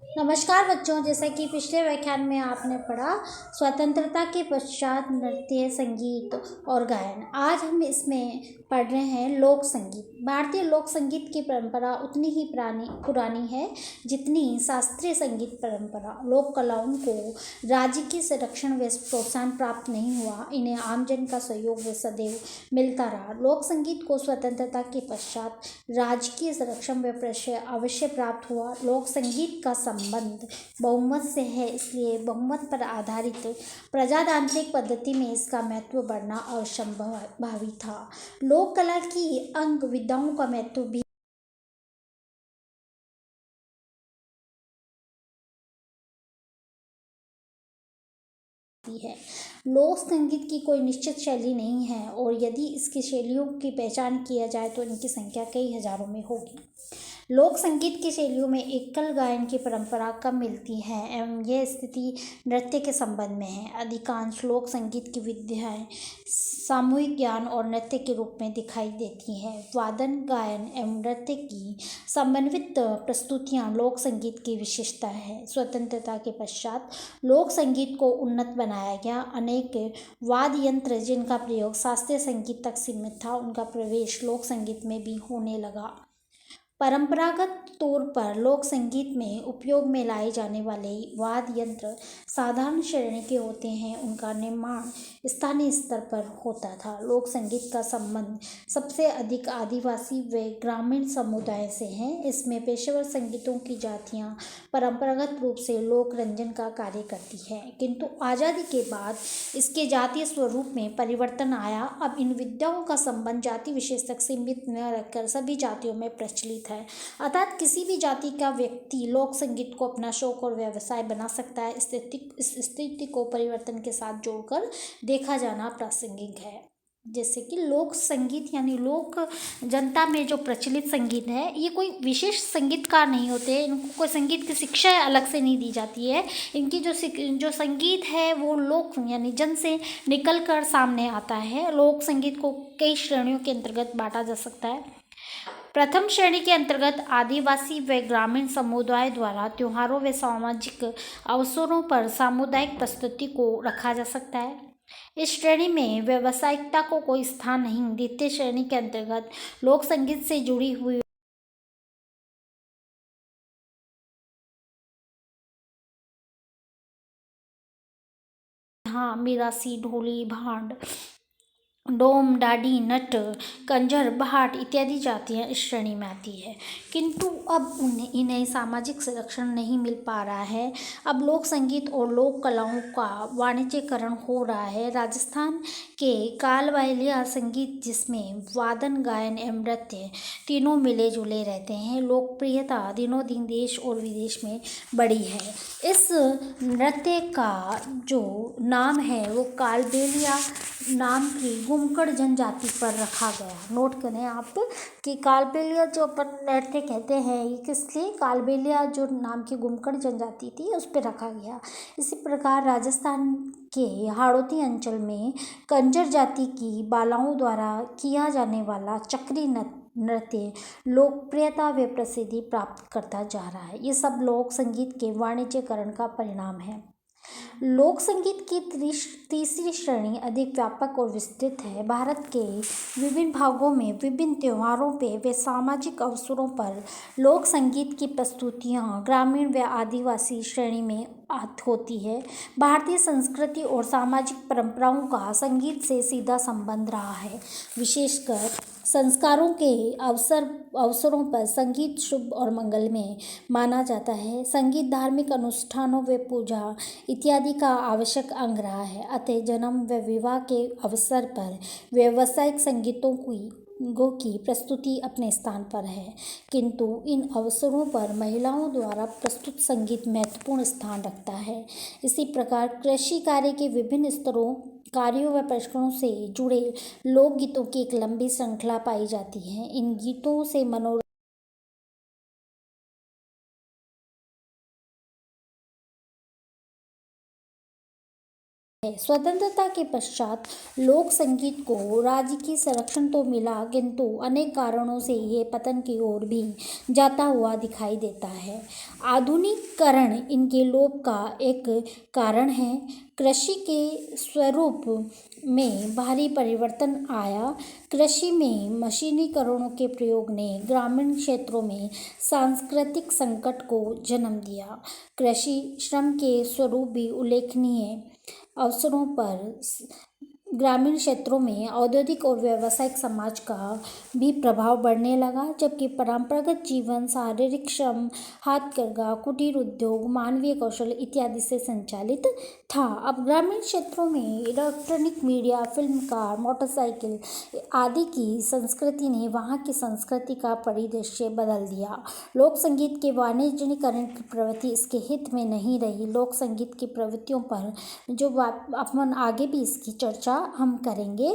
नमस्कार बच्चों, जैसा कि पिछले व्याख्यान में आपने पढ़ा स्वतंत्रता के पश्चात नृत्य, संगीत और गायन। आज हम इसमें पढ़ रहे हैं लोक संगीत। भारतीय लोक संगीत की परंपरा उतनी ही पुरानी है जितनी शास्त्रीय संगीत परंपरा। लोक कलाओं को राज्य की संरक्षण व प्रोत्साहन प्राप्त नहीं हुआ, इन्हें आमजन का सहयोग व सदैव मिलता रहा। लोक संगीत को स्वतंत्रता के पश्चात राजकीय संरक्षण व प्रश्रय अवश्य प्राप्त हुआ। लोक संगीत का संबंध बहुमत से है, इसलिए बहुमत पर आधारित प्रजातांत्रिक पद्धति में इसका महत्व बढ़ना असंभावी था। लोक कला की अंग विधाओं का महत्व भी है। लोक संगीत की कोई निश्चित शैली नहीं है और यदि इसकी शैलियों की पहचान किया जाए तो इनकी संख्या कई हजारों में होगी। लोक संगीत की शैलियों में एकल गायन की परंपरा कम मिलती है एवं यह स्थिति नृत्य के संबंध में है। अधिकांश लोक संगीत की विधाएं सामूहिक ज्ञान और नृत्य के रूप में दिखाई देती हैं। वादन, गायन एवं नृत्य की समन्वित प्रस्तुतियां लोक संगीत की विशेषता है। स्वतंत्रता के पश्चात लोक संगीत को उन्नत बनाया गया। अनेक वाद्य यंत्र जिनका प्रयोग शास्त्रीय संगीत तक सीमित था, उनका प्रवेश लोक संगीत में भी होने लगा। परंपरागत तौर पर लोक संगीत में उपयोग में लाए जाने वाले वाद्य यंत्र साधारण श्रेणी के होते हैं। उनका निर्माण स्थानीय स्तर पर होता था। लोक संगीत का संबंध सबसे अधिक आदिवासी व ग्रामीण समुदाय से है। इसमें पेशेवर संगीतों की जातियां परंपरागत रूप से लोक रंजन का कार्य करती है, किंतु आज़ादी के बाद इसके जातीय स्वरूप में परिवर्तन आया। अब इन विद्याओं का संबंध जाति विशेष तक सीमित न रखकर सभी जातियों में प्रचलित है, अर्थात किसी भी जाति का व्यक्ति लोक संगीत को अपना शौक और व्यवसाय बना सकता है। इस स्थिति को परिवर्तन के साथ जोड़कर देखा जाना प्रासंगिक है। जैसे कि लोक संगीत यानी लोक जनता में जो प्रचलित संगीत है, ये कोई विशेष संगीतकार नहीं होते, इनको कोई संगीत की शिक्षा अलग से नहीं दी जाती है। इनकी जो संगीत है वो लोक यानी जन से निकल कर सामने आता है। लोक संगीत को कई श्रेणियों के अंतर्गत बांटा जा सकता है। प्रथम श्रेणी के अंतर्गत आदिवासी व ग्रामीण समुदाय द्वारा त्योहारों व सामाजिक अवसरों पर सामुदायिक प्रस्तुति को रखा जा सकता है। इस श्रेणी में व्यावसायिकता को कोई स्थान नहीं। द्वितीय श्रेणी के अंतर्गत लोक संगीत से जुड़ी हुई मिरासी, ढोली, भांड, डोम, डाडी, नट, कंजर, बहाट इत्यादि जातियां इस श्रेणी में आती है, किंतु अब इन्हें सामाजिक संरक्षण नहीं मिल पा रहा है। अब लोक संगीत और लोक कलाओं का वाणिज्यकरण हो रहा है। राजस्थान के कालबेलिया संगीत, जिसमें वादन, गायन एवं नृत्य तीनों मिले जुले रहते हैं, लोकप्रियता दिनों दिन देश और विदेश में बढ़ी है। इस नृत्य का जो नाम है वो कालबेलिया नाम की गुमकड़ जनजाति पर रखा गया। नोट करें आप कि कालबेलिया जो अपन नृत्य कहते हैं, ये किस लिए कालबेलिया जो नाम की गुमकड़ जनजाति थी उस पर रखा गया। इसी प्रकार राजस्थान के हाड़ौती अंचल में कंजर जाति की बालाओं द्वारा किया जाने वाला चक्री नृत्य लोकप्रियता व प्रसिद्धि प्राप्त करता जा रहा है। ये सब लोक संगीत के वाणिज्यकरण का परिणाम है। लोक संगीत की तीसरी श्रेणी अधिक व्यापक और विस्तृत है। भारत के विभिन्न भागों में विभिन्न त्योहारों पे व सामाजिक अवसरों पर लोक संगीत की प्रस्तुतियाँ ग्रामीण व आदिवासी श्रेणी में होती है। भारतीय संस्कृति और सामाजिक परंपराओं का संगीत से सीधा संबंध रहा है। विशेषकर संस्कारों के अवसरों पर संगीत शुभ और मंगलमय माना जाता है। संगीत धार्मिक अनुष्ठानों व पूजा इत्यादि का आवश्यक अंग रहा है। अतः जन्म व विवाह के अवसर पर व्यावसायिक संगीतों की प्रस्तुति अपने स्थान पर है, किंतु इन अवसरों पर महिलाओं द्वारा प्रस्तुत संगीत महत्वपूर्ण स्थान रखता है। इसी प्रकार कृषि कार्य के विभिन्न कार्यों व प्रश्नों से जुड़े लोकगीतों की एक लंबी श्रृंखला पाई जाती है। इन गीतों से स्वतंत्रता के पश्चात लोक संगीत को राज्य की संरक्षण तो मिला, किंतु अनेक कारणों से ये पतन की ओर भी जाता हुआ दिखाई देता है। आधुनिकीकरण इनके लोप का एक कारण है। कृषि के स्वरूप में भारी परिवर्तन आया। कृषि में मशीनीकरणों के प्रयोग ने ग्रामीण क्षेत्रों में सांस्कृतिक संकट को जन्म दिया। कृषि श्रम के स्वरूप भी उल्लेखनीय अवसरों पर ग्रामीण क्षेत्रों में औद्योगिक और व्यावसायिक समाज का भी प्रभाव बढ़ने लगा, जबकि परंपरागत जीवन शारीरिक श्रम, हाथकरघा, कुटीर उद्योग, मानवीय कौशल इत्यादि से संचालित था। अब ग्रामीण क्षेत्रों में इलेक्ट्रॉनिक मीडिया, फिल्मकार, मोटरसाइकिल आदि की संस्कृति ने वहाँ की संस्कृति का परिदृश्य बदल दिया। लोक संगीत के वाणिज्यीकरण की प्रवृत्ति इसके हित में नहीं रही। लोक संगीत की प्रवृत्तियों पर जो अपन आगे भी इसकी चर्चा हम करेंगे।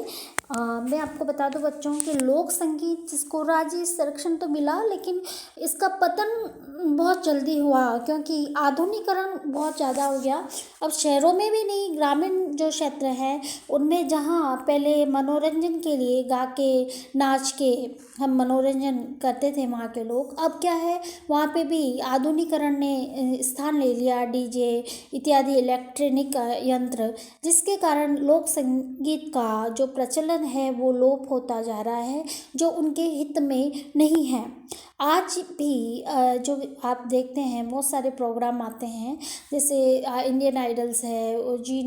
मैं आपको बता दूं बच्चों कि लोक संगीत जिसको राज्य संरक्षण तो मिला, लेकिन इसका पतन बहुत जल्दी हुआ, क्योंकि आधुनिकीकरण बहुत ज़्यादा हो गया। अब शहरों में भी नहीं, ग्रामीण जो क्षेत्र है उनमें जहाँ पहले मनोरंजन के लिए गा के नाच के हम मनोरंजन करते थे वहाँ के लोग, अब क्या है वहाँ पे भी आधुनिकीकरण ने स्थान ले लिया, डीजे इत्यादि इलेक्ट्रॉनिक यंत्र, जिसके कारण लोक संगीत का जो प्रचलन है वो लोप होता जा रहा है, जो उनके हित में नहीं है। आज भी जो आप देखते हैं बहुत सारे प्रोग्राम आते हैं, जैसे इंडियन आइडल्स है और जी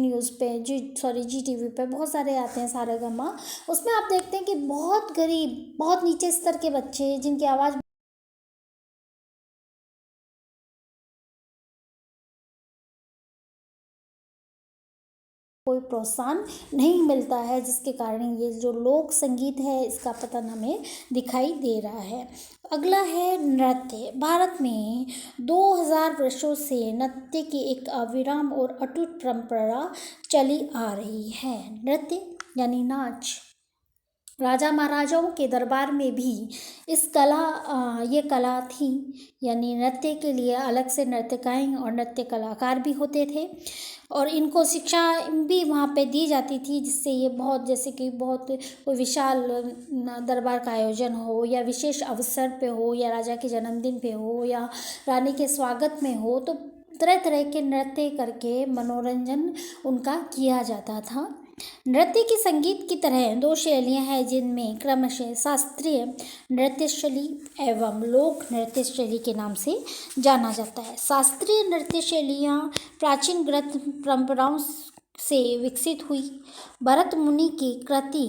टीवी पे बहुत सारे आते हैं, सारेगामा। उसमें आप देखते हैं कि बहुत गरीब, बहुत नीचे स्तर के बच्चे जिनकी आवाज़ कोई प्रोत्साहन नहीं मिलता है, जिसके कारण ये जो लोक संगीत है इसका पतन हमें दिखाई दे रहा है। अगला है नृत्य। भारत में 2000 वर्षों से नृत्य की एक अविराम और अटूट परंपरा चली आ रही है। नृत्य यानी नाच राजा महाराजाओं के दरबार में भी ये कला थी, यानी नृत्य के लिए अलग से नर्तिकाएं और नृत्य कलाकार भी होते थे, और इनको शिक्षा भी वहाँ पे दी जाती थी, जिससे ये बहुत, जैसे कि बहुत कोई विशाल दरबार का आयोजन हो या विशेष अवसर पे हो या राजा के जन्मदिन पे हो या रानी के स्वागत में हो, तो तरह तरह के नृत्य करके मनोरंजन उनका किया जाता था। नृत्य की संगीत की तरह दो शैलियाँ हैं, जिनमें क्रमशः शास्त्रीय नृत्य शैली एवं लोक नृत्य शैली के नाम से जाना जाता है। शास्त्रीय नृत्य शैलियाँ प्राचीन ग्रंथ परंपराओं से विकसित हुई। भरत मुनि की कृति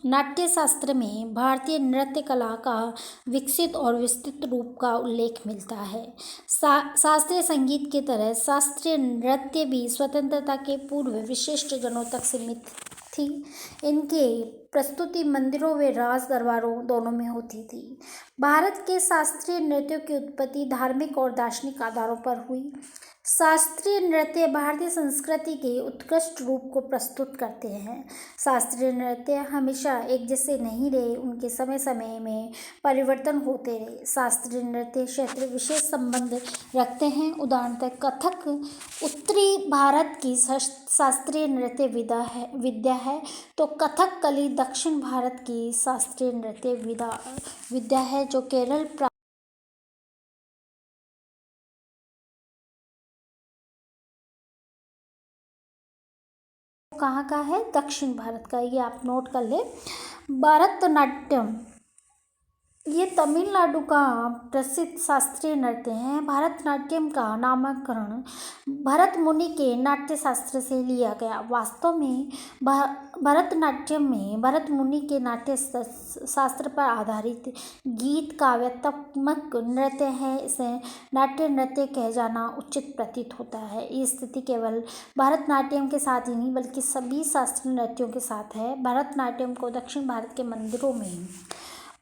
नाट्य शास्त्र में भारतीय नृत्य कला का विकसित और विस्तृत रूप का उल्लेख मिलता है। शास्त्रीय संगीत की तरह शास्त्रीय नृत्य भी स्वतंत्रता के पूर्व विशिष्ट जनों तक सीमित थी। इनके प्रस्तुति मंदिरों व राज दरबारों दोनों में होती थी। भारत के शास्त्रीय नृत्यों की उत्पत्ति धार्मिक और दार्शनिक आधारों पर हुई। शास्त्रीय नृत्य भारतीय संस्कृति के उत्कृष्ट रूप को प्रस्तुत करते हैं। शास्त्रीय नृत्य हमेशा एक जैसे नहीं रहे, उनके समय समय में परिवर्तन होते रहे। शास्त्रीय नृत्य क्षेत्र विशेष संबंध रखते हैं। उदाहरणतः कथक उत्तरी भारत की शास्त्रीय नृत्य विद्या है, तो कथकली दक्षिण भारत की शास्त्रीय नृत्य विद्या है, जो केरल कहाँ का है, दक्षिण भारत का, ये आप नोट कर ले। भरतनाट्यम ये तमिलनाडु का प्रसिद्ध शास्त्रीय नृत्य है। भरतनाट्यम का नामकरण भरत मुनि के नाट्य शास्त्र से लिया गया। वास्तव में भरतनाट्यम में भरत मुनि के नाट्य शास्त्र पर आधारित गीत काव्यात्मक नृत्य है। इसे नाट्य नृत्य कह जाना उचित प्रतीत होता है। ये स्थिति केवल भरतनाट्यम के साथ ही नहीं बल्कि सभी शास्त्रीय नृत्यों के साथ है। भरतनाट्यम को दक्षिण भारत के मंदिरों में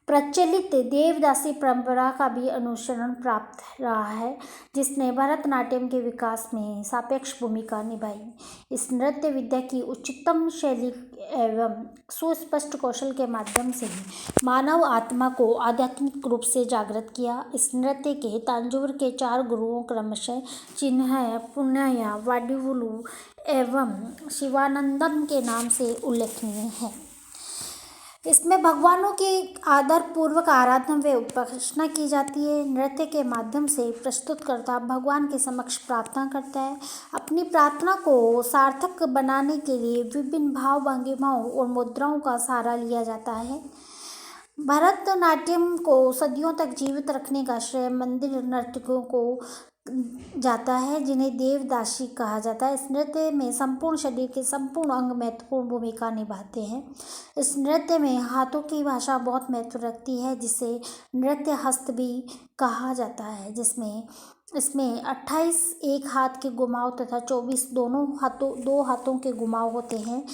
प्रचलित देवदासी परंपरा का भी अनुसरण प्राप्त रहा है, जिसने भरतनाट्यम के विकास में सापेक्ष भूमिका निभाई। इस नृत्य विद्या की उच्चतम शैली एवं सुस्पष्ट कौशल के माध्यम से मानव आत्मा को आध्यात्मिक रूप से जागृत किया। इस नृत्य के तांजोर के 4 गुरुओं क्रमशः चिन्मय, पुण्य, वाडिवुलु एवं शिवानंदम के नाम से उल्लेखनीय है। इसमें भगवानों की आदर पूर्वक आराधना व उपासना की जाती है। नृत्य के माध्यम से प्रस्तुतकर्ता भगवान के समक्ष प्रार्थना करता है। अपनी प्रार्थना को सार्थक बनाने के लिए विभिन्न भाव भंगिमाओं और मुद्राओं का सहारा लिया जाता है। भरतनाट्यम को सदियों तक जीवित रखने का श्रेय मंदिर नर्तकों को जाता है, जिन्हें देवदासी कहा जाता है। इस नृत्य में संपूर्ण शरीर के संपूर्ण अंग महत्वपूर्ण भूमिका निभाते हैं। इस नृत्य में हाथों की भाषा बहुत महत्व रखती है, जिसे नृत्य हस्त भी कहा जाता है, इसमें 28 एक हाथ के घुमाव तथा 24 दो हाथों के घुमाव होते हैं।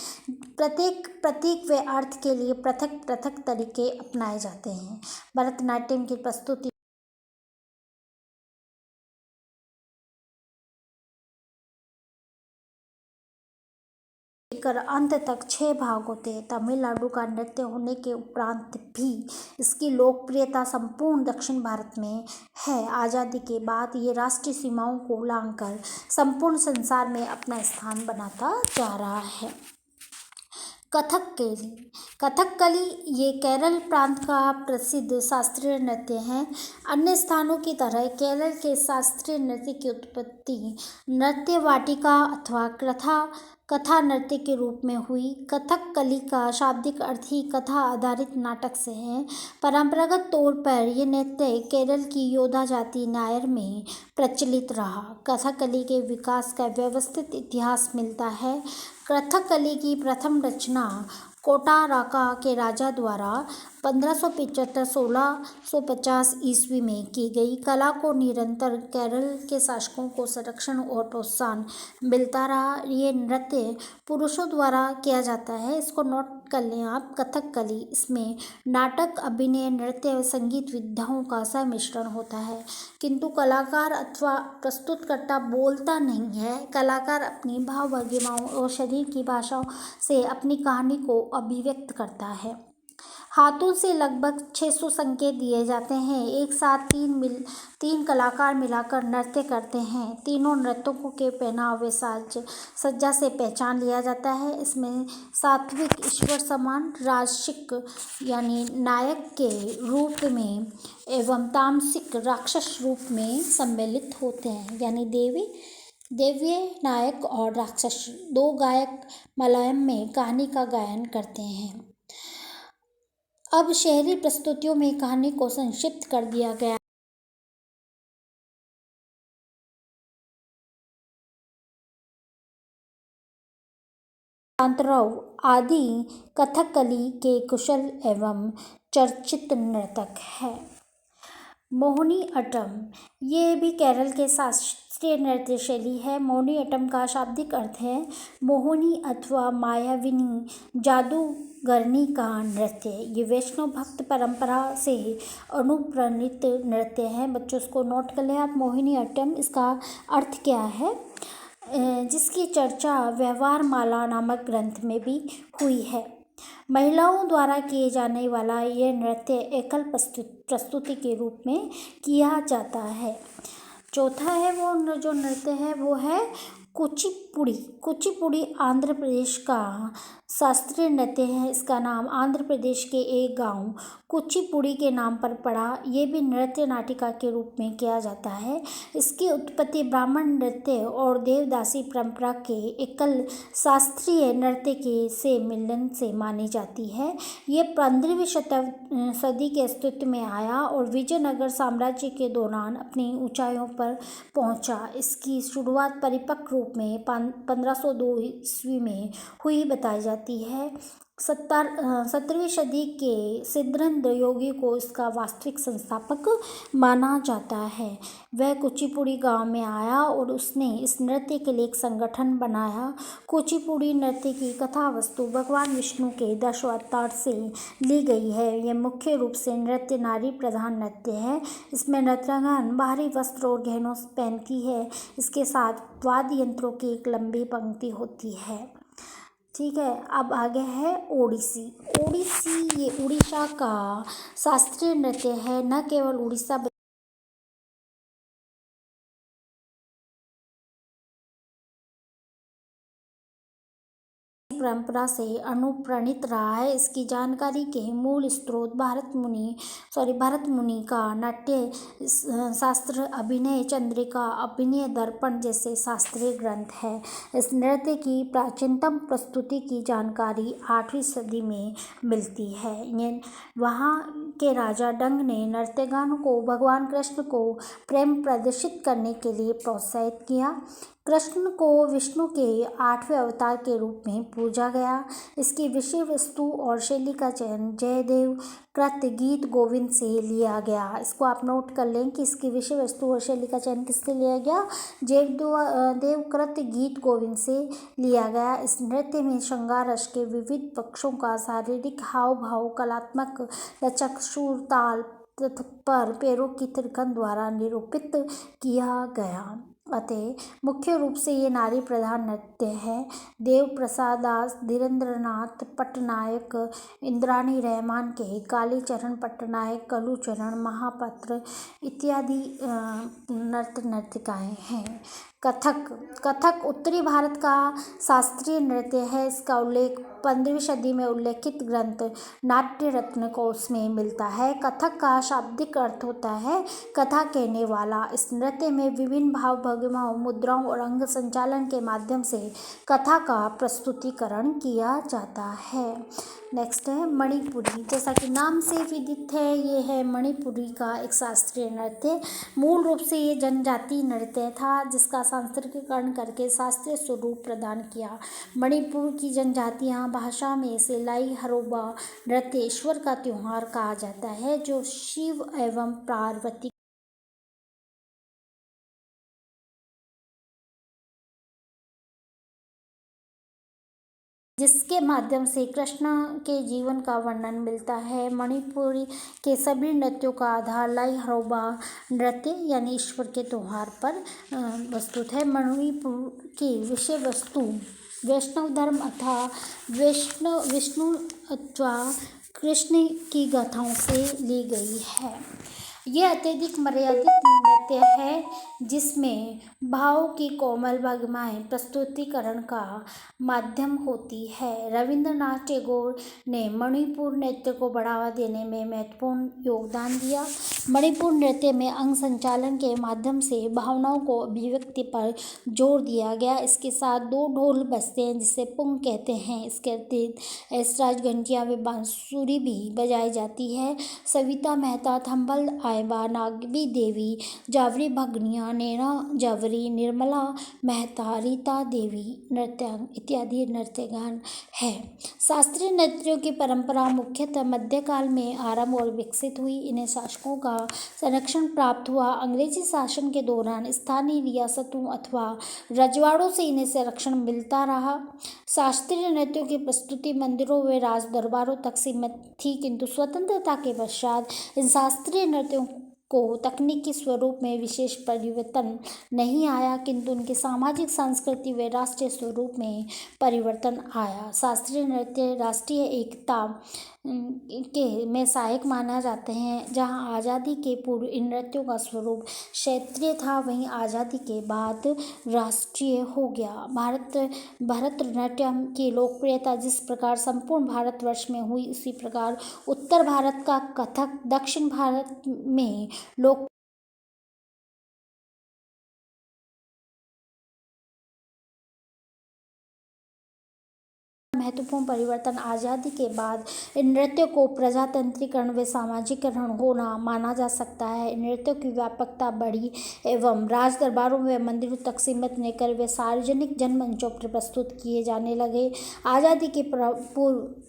प्रत्येक प्रतीक व अर्थ के लिए पृथक पृथक तरीके अपनाए जाते हैं। भरतनाट्यम की प्रस्तुति लेकर अंत तक 6 भाग होते हैं। तमिलनाडु का नृत्य होने के उपरांत भी इसकी लोकप्रियता संपूर्ण दक्षिण भारत में है। आज़ादी के बाद ये राष्ट्रीय सीमाओं को लांघकर संपूर्ण संसार में अपना स्थान बनाता जा रहा है। कथकली ये केरल प्रांत का प्रसिद्ध शास्त्रीय नृत्य है। अन्य स्थानों की तरह केरल के शास्त्रीय नृत्य की उत्पत्ति नृत्य वाटिका अथवा कथा नृत्य के रूप में हुई। कथकली का शाब्दिक अर्थ ही कथा आधारित नाटक से है। परंपरागत तौर पर यह नृत्य केरल की योद्धा जाति नायर में प्रचलित रहा। कथकली के विकास का व्यवस्थित इतिहास मिलता है। कथकली की प्रथम रचना कोटाराका के राजा द्वारा 1575-1650 ईस्वी में की गई। कला को निरंतर केरल के शासकों को संरक्षण और प्रोत्साहन मिलता रहा। ये नृत्य पुरुषों द्वारा किया जाता है। इसको नोट कर लें आप, कथकली। इसमें नाटक, अभिनय, नृत्य व संगीत विधाओं का सम्मिश्रण होता है, किंतु कलाकार अथवा प्रस्तुतकर्ता बोलता नहीं है। कलाकार अपनी भाव भंगिमाओं और शरीर की भाषाओं से अपनी कहानी को अभिव्यक्त करता है। हाथों से लगभग 600 संकेत दिए जाते हैं। एक साथ 3 कलाकार मिलाकर नृत्य करते हैं। तीनों नर्तकों के पहनावे साज सज्जा से पहचान लिया जाता है। इसमें सात्विक ईश्वर समान, राजसिक यानी नायक के रूप में एवं तामसिक राक्षस रूप में सम्मिलित होते हैं, यानी देवीय नायक और राक्षस 2 गायक मलयालम में कहानी का गायन करते हैं। अब शहरी प्रस्तुतियों में कहानी को संक्षिप्त कर दिया गया। कांताराव आदि कथकली के कुशल एवं चर्चित नर्तक है। मोहिनीअट्टम ये भी केरल के शास्त्रीय नृत्य शैली है। मोहिनीअट्टम का शाब्दिक अर्थ है मोहिनी अथवा मायाविनी, जादूगरनी का नृत्य। ये वैष्णव भक्त परंपरा से अनुप्राणित नृत्य है। बच्चों इसको नोट कर लें आप। मोहिनीअट्टम इसका अर्थ क्या है, जिसकी चर्चा व्यवहार माला नामक ग्रंथ में भी हुई है। महिलाओं द्वारा किए जाने वाला यह नृत्य एकल प्रस्तुति के रूप में किया जाता है। चौथा है वो जो नृत्य है वो है कुचिपुड़ी। कुचिपुड़ी आंध्र प्रदेश का शास्त्रीय नृत्य है। इसका नाम आंध्र प्रदेश के एक गांव कुचिपुड़ी के नाम पर पड़ा। ये भी नृत्य नाटिका के रूप में किया जाता है। इसकी उत्पत्ति ब्राह्मण नृत्य और देवदासी परंपरा के एकल शास्त्रीय नृत्य के से मिलन से मानी जाती है। ये 15वीं सदी के अस्तित्व में आया और विजयनगर साम्राज्य के दौरान अपनी ऊंचाइयों पर पहुंचा। इसकी शुरुआत परिपक्व रूप में 1502 ईस्वी में हुई बताई जाती है। सत्रहवीं सदी के सिद्धेन्द्र योगी को इसका वास्तविक संस्थापक माना जाता है। वह कुचिपुड़ी गांव में आया और उसने इस नृत्य के लिए एक संगठन बनाया। कुचिपुड़ी नृत्य की कथा वस्तु भगवान विष्णु के 10 अवतार से ली गई है। यह मुख्य रूप से नृत्य नारी प्रधान नृत्य है। इसमें नर्तकगण बाहरी वस्त्र और गहनों पहनती है। इसके साथ वाद्य यंत्रों की एक लंबी पंक्ति होती है। ठीक है, अब आगे है ओडिसी। ओडिसी ये उड़ीसा का शास्त्रीय नृत्य है। न केवल उड़ीसा परंपरा से अनुप्राणित रहा है। इसकी जानकारी के मूल स्रोत भरत मुनि का नाट्य शास्त्र, अभिनय चंद्रिका, अभिनय दर्पण जैसे शास्त्रीय ग्रंथ है। इस नृत्य की प्राचीनतम प्रस्तुति की जानकारी 8वीं सदी में मिलती है। वहाँ के राजा डंग ने नर्तकगण को भगवान कृष्ण को प्रेम प्रदर्शित करने के लिए प्रोत्साहित किया। कृष्ण को विष्णु के 8वें अवतार के रूप में पूजा गया। इसकी विषय वस्तु और शैली का चयन जयदेव कृत गीत गोविंद से लिया गया। इसको आप नोट कर लें कि इसकी विषय वस्तु और शैली का चयन किससे लिया गया? जयदेव कृत गीत गोविंद से लिया गया। इस नृत्य में श्रृंगार रस के विविध पक्षों का शारीरिक हाव भाव, कलात्मक लचक, सुर, ताल पर पैरों की थिरकन द्वारा निरूपित किया गया। अतः मुख्य रूप से ये नारी प्रधान नृत्य है। देव प्रसाद दास, धीरेन्द्रनाथ पटनायक, इंद्राणी रहमान के, कालीचरण पटनायक, कलुचरण महापात्र इत्यादि नर्तकियाँ हैं। कथक उत्तरी भारत का शास्त्रीय नृत्य है। इसका उल्लेख 15वीं सदी में उल्लेखित ग्रंथ नाट्य रत्न कोश में मिलता है। कथक का शाब्दिक अर्थ होता है कथा कहने वाला। इस नृत्य में विभिन्न भाव भंगिमाओं, मुद्राओं और अंग संचालन के माध्यम से कथा का प्रस्तुतिकरण किया जाता है। नेक्स्ट है मणिपुरी। जैसा कि नाम से विदित है, ये है मणिपुरी का एक शास्त्रीय नृत्य। मूल रूप से ये जनजातीय नृत्य था जिसका सांस्कृतिकरण करके शास्त्रीय स्वरूप प्रदान किया। मणिपुर की जनजातियां भाषा में इसे लाई हरोबा नृत्य ईश्वर का त्योहार कहा जाता है, जो शिव एवं पार्वती जिसके माध्यम से कृष्ण के जीवन का वर्णन मिलता है। मणिपुरी के सभी नृत्यों का आधार लाई हरोबा नृत्य यानी ईश्वर के त्योहार पर प्रस्तुत है। मणिपुर की विषय वस्तु वैष्णव धर्म अथवा विष्णु अथवा कृष्ण की गाथाओं से ली गई है। यह अत्यधिक मर्यादित नृत्य है जिसमें भाव की कोमल भंगिमाएं प्रस्तुतिकरण का माध्यम होती है। रविंद्रनाथ टैगोर ने मणिपुर नृत्य को बढ़ावा देने में महत्वपूर्ण योगदान दिया। मणिपुर नृत्य में अंग संचालन के माध्यम से भावनाओं को अभिव्यक्ति पर जोर दिया गया। इसके साथ 2 ढोल बजते हैं जिसे पुंग कहते हैं। इसके अतिरिक्त ऐसराज, घंटियां व बांसुरी भी बजाई जाती है। सविता मेहता, थंबल आयबा, नागवी देवी, जावरी भगनिया, नैना जावरी, निर्मला मेहता, रीता देवी नृत्यांग इत्यादि नृत्यगान है। शास्त्रीय नृत्यों की परंपरा मुख्यतः मध्यकाल में आरंभ और विकसित हुई। इन्हें शासकों का संरक्षण प्राप्त हुआ। अंग्रेजी शासन के दौरान स्थानीय रियासतों अथवा रजवाड़ों से इन्हें संरक्षण मिलता रहा। शास्त्रीय नृत्यों की प्रस्तुति मंदिरों व राज दरबारों तक सीमित थी, किंतु स्वतंत्रता के पश्चात इन शास्त्रीय नृत्यों को तकनीकी स्वरूप में विशेष परिवर्तन नहीं आया, किंतु उनके सामाजिक, सांस्कृतिक व राष्ट्रीय स्वरूप में परिवर्तन आया। शास्त्रीय नृत्य राष्ट्रीय एकता के में सहायक माना जाते हैं। जहां आज़ादी के पूर्व इन नृत्यों का स्वरूप क्षेत्रीय था, वहीं आज़ादी के बाद राष्ट्रीय हो गया। भरतनाट्यम की लोकप्रियता जिस प्रकार संपूर्ण भारतवर्ष में हुई, उसी प्रकार उत्तर भारत का कथक दक्षिण भारत में लोक महत्वपूर्ण परिवर्तन आज़ादी के बाद इन नृत्यों को प्रजातंत्रीकरण व सामाजिकरण होना माना जा सकता है। इन नृत्यों की व्यापकता बढ़ी एवं राज दरबारों व मंदिरों तक सीमित न कर वे सार्वजनिक जनमंचों पर प्रस्तुत किए जाने लगे। आज़ादी के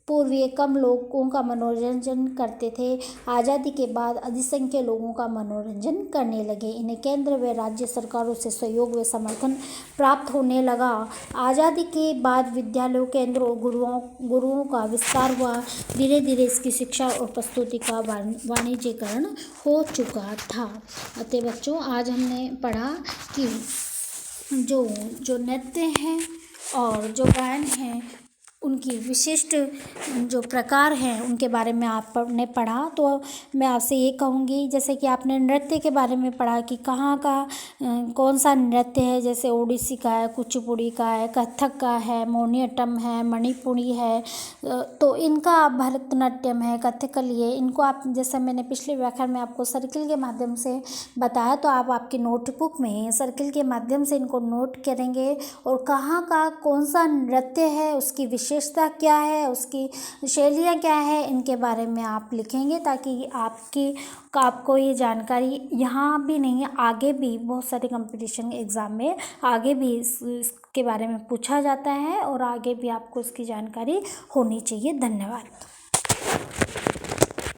पूर्व ये कम लोगों का मनोरंजन करते थे। आज़ादी के बाद अधिसंख्यक लोगों का मनोरंजन करने लगे। इन्हें केंद्र व राज्य सरकारों से सहयोग व समर्थन प्राप्त होने लगा। आज़ादी के बाद विद्यालयों, केंद्रों, गुरुओं का विस्तार हुआ। धीरे धीरे इसकी शिक्षा और प्रस्तुति का वाणिज्यीकरण हो चुका था। अतः बच्चों, आज हमने पढ़ा कि जो नृत्य हैं और जो गायन हैं उनकी विशिष्ट जो प्रकार हैं उनके बारे में आपने पढ़ा। तो मैं आपसे ये कहूँगी, जैसे कि आपने नृत्य के बारे में पढ़ा कि कहाँ का कौन सा नृत्य है, जैसे ओडिसी का है, कुचिपुड़ी का है, कथक का है, मोहिनीअट्टम है, मणिपुरी है, तो इनका भरतनाट्यम है, कथकली है। इनको आप, जैसे मैंने पिछले व्याख्यान में आपको सर्किल के माध्यम से बताया, तो आप आपकी नोटबुक में सर्किल के माध्यम से इनको नोट करेंगे और कहाँ का कौन सा नृत्य है, उसकी विशेषता क्या है, उसकी शैलियाँ क्या है, इनके बारे में आप लिखेंगे, ताकि आपको ये जानकारी यहाँ भी नहीं, आगे भी बहुत सारे कंपटीशन एग्ज़ाम में आगे भी इसके बारे में पूछा जाता है और आगे भी आपको इसकी जानकारी होनी चाहिए। धन्यवाद।